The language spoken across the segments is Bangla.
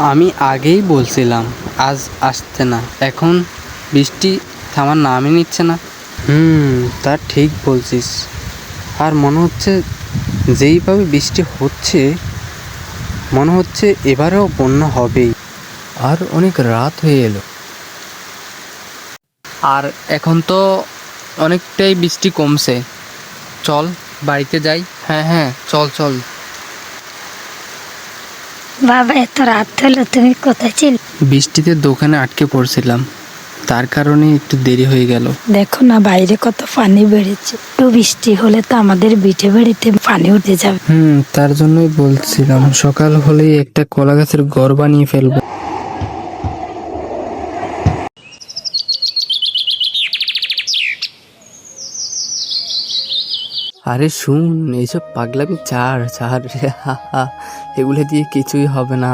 আমি আগেই বলছিলাম আজ আসতে না, এখন বৃষ্টি থামার নামই নিচ্ছে না। তা ঠিক বলছিস। আর মনে হচ্ছে যেইভাবে বৃষ্টি হচ্ছে, মনে হচ্ছে এবারেও বন্যা হবেই। আর অনেক রাত হয়ে এলো, আর এখন তো অনেকটাই বৃষ্টি কমছে। চল বাড়িতে যাই। হ্যাঁ হ্যাঁ, চল চল। বাবা, এত রাত হলো, তুমি কোথায় ছিলে? বৃষ্টিতে দোকানে আটকে পড়ছিলাম, তার কারণে একটু দেরি হয়ে গেল। দেখো না, বাইরে কত পানি বেড়েছে। একটু বৃষ্টি হলে তো আমাদের বিটে বাড়িতে পানি উঠে যাবে। তার জন্যই বলছিলাম সকাল হলেই একটা কলা গাছের ঘর বানিয়ে ফেলবো। আরে শুন, এইসব পাগলামি ছাড় ছাড়। এগুলো দিয়ে কিছুই হবে না।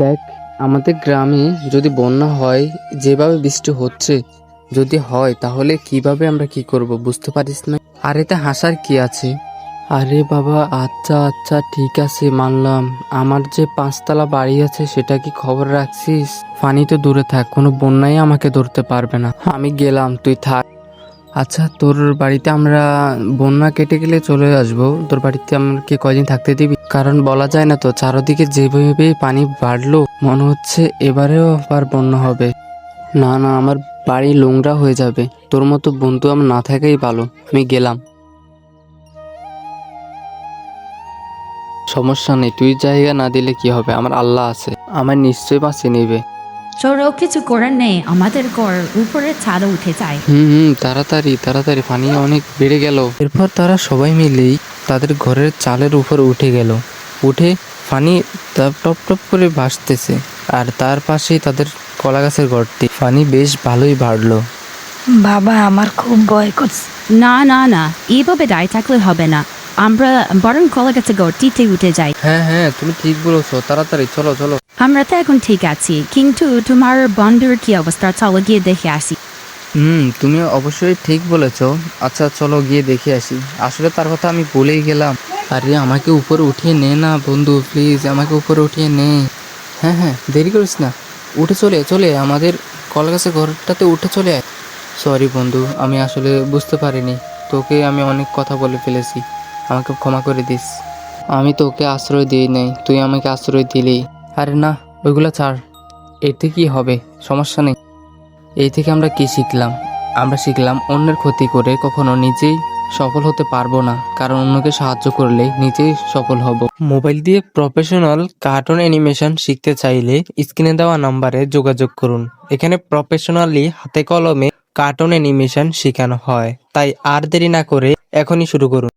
দেখ, আমাদের গ্রামে যদি বন্যা হয়, যেভাবে বৃষ্টি হচ্ছে যদি হয়, তাহলে কিভাবে আমরা কি করব বুঝতে পারিস না? আর এতে হাসার কি আছে? আরে বাবা, আচ্ছা আচ্ছা ঠিক আছে, মানলাম। আমার যে 5 তলা বাড়ি আছে সেটা কি খবর রাখছিস? পানি তো দূরে থাক, কোনো বন্যাই আমাকে ধরতে পারবে না। আমি গেলাম, তুই থাক। আচ্ছা, তোর বাড়িতে আমরা বন্যা কেটে গেলে চলে আসবো। তোর বাড়িতে আমাকে কয়দিন থাকতে দিবি? কারণ বলা যায় না তো, চারদিকে যেভাবে পানি বাড়লো, মনে হচ্ছে এবারেও আবার বন্যা হবে। না না, আমার বাড়ি নোংরা হয়ে যাবে। তোর মতো বন্ধু আমার না থাকাই ভালো। আমি গেলাম। সমস্যা নেই, তুই জায়গা না দিলে কি হবে? আমার আল্লাহ আছে, আমার নিশ্চয়ই বাঁচিয়ে নেবে। চোরও কিছু করার নেই, আমাদের ঘর উপরে ছাদে উঠে যায়। তাড়াতাড়ি তাড়াতাড়ি, পানি অনেক বেড়ে গেল। এরপর তারা সবাই মিলেই তাদের ঘরের চালের উপর উঠে গেল। উঠে পানি টপ টপ করে ভাসতেছে, আর তার পাশেই তাদের কলা গাছের ঘরটি। পানি বেশ ভালোই বাড়লো। বাবা, আমার খুব ভয় করছে। না না না, এইভাবে দাঁড়িয়ে থাকলে হবে না, আমরা বরং কলা গাছে গড়টিতে উঠে যাই। হ্যাঁ হ্যাঁ, তুমি ঠিক বলেছো, তাড়াতাড়ি চলো চলো। আমরা তো এখন ঠিক আছি, কিন্তু তোমার বন্ধুর কি অবস্থা? চলো গিয়ে দেখে আসি। তুমি অবশ্যই ঠিক বলেছো। আচ্ছা চলো গিয়ে দেখে আসি। আসলে তার কথা আমি ভুলেই গেলাম। আরে আমাকে উপরে উঠিয়ে নে না বন্ধু, প্লিজ আমাকে উপরে উঠিয়ে নে। হ্যাঁ হ্যাঁ, দেরি করিস না, উঠে চলে চলে আমাদের কলা গাছের ঘরটাতে উঠে চলে আয়। সরি বন্ধু, আমি আসলে বুঝতে পারিনি। তোকে আমি অনেক কথা বলে ফেলেছি, আমাকে ক্ষমা করে দিস। আমি তোকে আশ্রয় দিই নাই, তুই আমাকে আশ্রয় দিলি। আরে না, ওইগুলো ছাড়, এতে কি হবে, সমস্যা নেই। এই থেকে আমরা কি শিখলাম? আমরা শিখলাম অন্যের ক্ষতি করে কখনো নিজেই সফল হতে পারবো না, কারণ অন্যকে সাহায্য করলে নিজেই সফল হব। মোবাইল দিয়ে প্রফেশনাল কার্টুন অ্যানিমেশন শিখতে চাইলে স্ক্রিনে দেওয়া নম্বরে যোগাযোগ করুন। এখানে প্রফেশনালি হাতে কলমে কার্টুন অ্যানিমেশন শেখানো হয়, তাই আর দেরি না করে এখনই শুরু করুন।